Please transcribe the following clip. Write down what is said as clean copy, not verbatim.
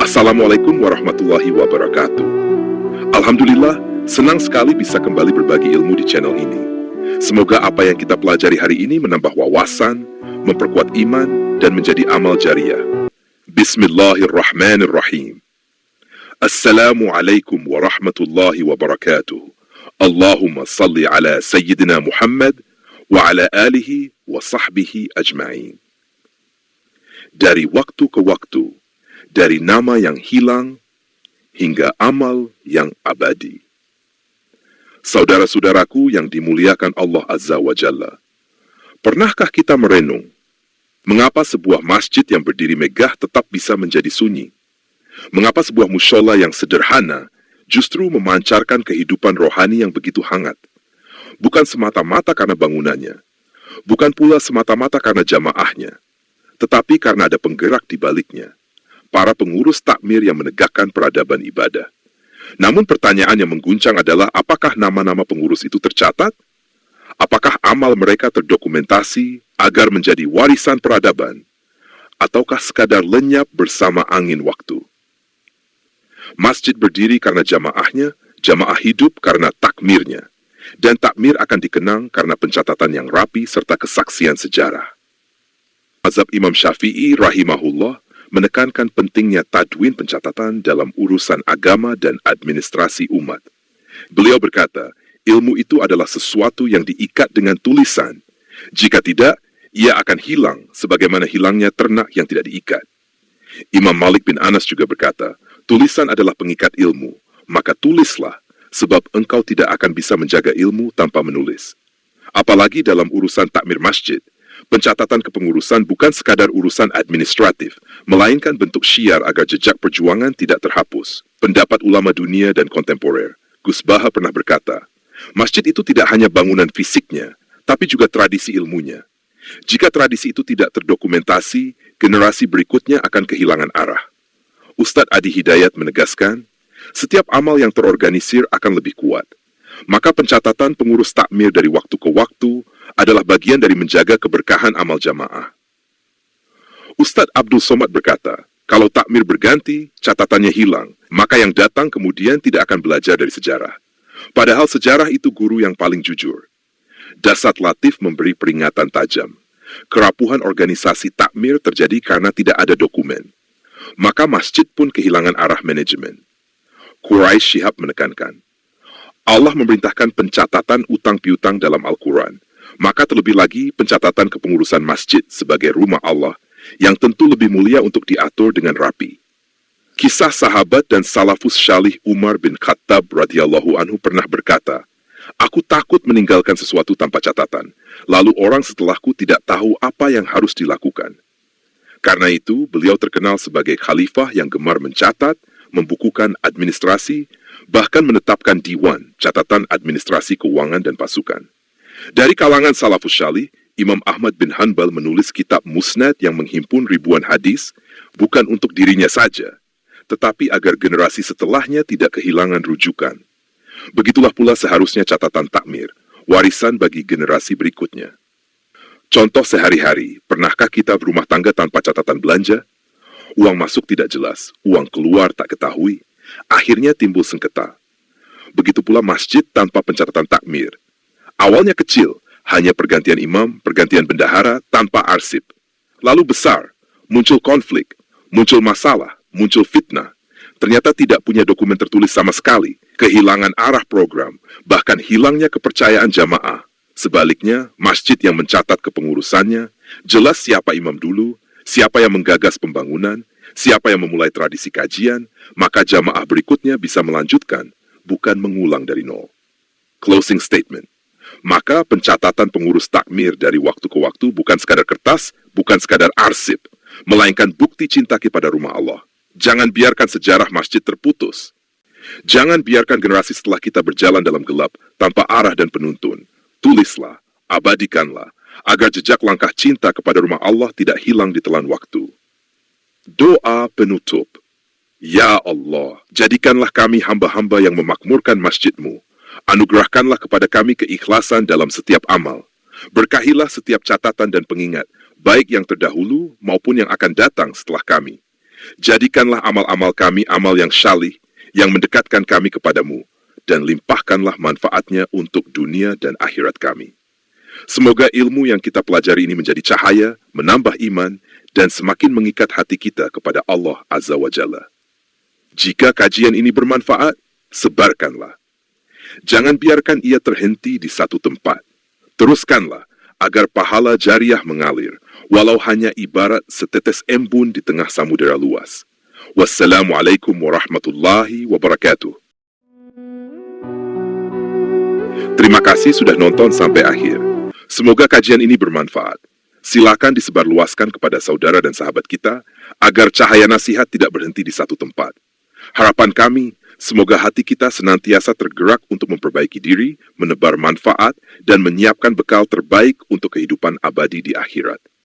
Assalamualaikum warahmatullahi wabarakatuh. Alhamdulillah, senang sekali bisa kembali berbagi ilmu di channel ini. Semoga apa yang kita pelajari hari ini menambah wawasan, memperkuat iman, dan menjadi amal jariah. Bismillahirrahmanirrahim. Assalamualaikum warahmatullahi wabarakatuh. Allahumma salli ala Sayyidina Muhammad wa ala alihi wa sahbihi ajma'in. Dari waktu ke waktu, dari nama yang hilang hingga amal yang abadi. Saudara-saudaraku yang dimuliakan Allah Azza wa Jalla, pernahkah kita merenung mengapa sebuah masjid yang berdiri megah tetap bisa menjadi sunyi? Mengapa sebuah mushola yang sederhana justru memancarkan kehidupan rohani yang begitu hangat? Bukan semata-mata karena bangunannya, bukan pula semata-mata karena jamaahnya, tetapi karena ada penggerak di baliknya, para pengurus takmir yang menegakkan peradaban ibadah. Namun pertanyaan yang mengguncang adalah apakah nama-nama pengurus itu tercatat? Apakah amal mereka terdokumentasi agar menjadi warisan peradaban? Ataukah sekadar lenyap bersama angin waktu? Masjid berdiri karena jamaahnya, jamaah hidup karena takmirnya, dan takmir akan dikenang karena pencatatan yang rapi serta kesaksian sejarah. Mazhab Imam Syafi'i rahimahullah menekankan pentingnya tadwin pencatatan dalam urusan agama dan administrasi umat. Beliau berkata, ilmu itu adalah sesuatu yang diikat dengan tulisan. Jika tidak, ia akan hilang sebagaimana hilangnya ternak yang tidak diikat. Imam Malik bin Anas juga berkata, tulisan adalah pengikat ilmu, maka tulislah, sebab engkau tidak akan bisa menjaga ilmu tanpa menulis. Apalagi dalam urusan takmir masjid, pencatatan kepengurusan bukan sekadar urusan administratif, melainkan bentuk syiar agar jejak perjuangan tidak terhapus. Pendapat ulama dunia dan kontemporer, Gus Baha pernah berkata, masjid itu tidak hanya bangunan fisiknya, tapi juga tradisi ilmunya. Jika tradisi itu tidak terdokumentasi, generasi berikutnya akan kehilangan arah. Ustadz Adi Hidayat menegaskan, setiap amal yang terorganisir akan lebih kuat. Maka pencatatan pengurus takmir dari waktu ke waktu adalah bagian dari menjaga keberkahan amal jamaah. Ustadz Abdul Somad berkata, kalau takmir berganti, catatannya hilang, maka yang datang kemudian tidak akan belajar dari sejarah. Padahal sejarah itu guru yang paling jujur. Dasat Latif memberi peringatan tajam. Kerapuhan organisasi takmir terjadi karena tidak ada dokumen. Maka masjid pun kehilangan arah manajemen. Quraisy Shihab menekankan, Allah memerintahkan pencatatan utang piutang dalam Al-Quran. Maka terlebih lagi pencatatan kepengurusan masjid sebagai rumah Allah yang tentu lebih mulia untuk diatur dengan rapi. Kisah sahabat dan salafus syalih Umar bin Khattab radhiyallahu anhu pernah berkata, aku takut meninggalkan sesuatu tanpa catatan, lalu orang setelahku tidak tahu apa yang harus dilakukan. Karena itu, beliau terkenal sebagai khalifah yang gemar mencatat, membukukan administrasi, bahkan menetapkan diwan, catatan administrasi keuangan dan pasukan. Dari kalangan salafus syalih, Imam Ahmad bin Hanbal menulis kitab Musnad yang menghimpun ribuan hadis, bukan untuk dirinya saja, tetapi agar generasi setelahnya tidak kehilangan rujukan. Begitulah pula seharusnya catatan takmir, warisan bagi generasi berikutnya. Contoh sehari-hari, pernahkah kita berumah tangga tanpa catatan belanja? Uang masuk tidak jelas, uang keluar tak ketahui, akhirnya timbul sengketa. Begitu pula masjid tanpa pencatatan takmir. Awalnya kecil, hanya pergantian imam, pergantian bendahara, tanpa arsip. Lalu besar, muncul konflik, muncul masalah, muncul fitnah. Ternyata tidak punya dokumen tertulis sama sekali, kehilangan arah program, bahkan hilangnya kepercayaan jamaah. Sebaliknya, masjid yang mencatat kepengurusannya, jelas siapa imam dulu, siapa yang menggagas pembangunan, siapa yang memulai tradisi kajian, maka jamaah berikutnya bisa melanjutkan, bukan mengulang dari nol. Closing statement. Maka pencatatan pengurus takmir dari waktu ke waktu bukan sekadar kertas, bukan sekadar arsip, melainkan bukti cinta kepada rumah Allah. Jangan biarkan sejarah masjid terputus. Jangan biarkan generasi setelah kita berjalan dalam gelap, tanpa arah dan penuntun. Tulislah, abadikanlah, agar jejak langkah cinta kepada rumah Allah tidak hilang di telan waktu. Doa penutup. Ya Allah, jadikanlah kami hamba-hamba yang memakmurkan masjid-Mu. Anugerahkanlah kepada kami keikhlasan dalam setiap amal. Berkahilah setiap catatan dan pengingat, baik yang terdahulu maupun yang akan datang setelah kami. Jadikanlah amal-amal kami amal yang syalih, yang mendekatkan kami kepadamu, dan limpahkanlah manfaatnya untuk dunia dan akhirat kami. Semoga ilmu yang kita pelajari ini menjadi cahaya, menambah iman, dan semakin mengikat hati kita kepada Allah Azza wa Jalla. Jika kajian ini bermanfaat, sebarkanlah. Jangan biarkan ia terhenti di satu tempat. Teruskanlah, agar pahala jariah mengalir, walau hanya ibarat setetes embun di tengah samudera luas. Wassalamualaikum warahmatullahi wabarakatuh. Terima kasih sudah nonton sampai akhir. Semoga kajian ini bermanfaat. Silakan disebarluaskan kepada saudara dan sahabat kita, agar cahaya nasihat tidak berhenti di satu tempat. Harapan kami, semoga hati kita senantiasa tergerak untuk memperbaiki diri, menebar manfaat, dan menyiapkan bekal terbaik untuk kehidupan abadi di akhirat.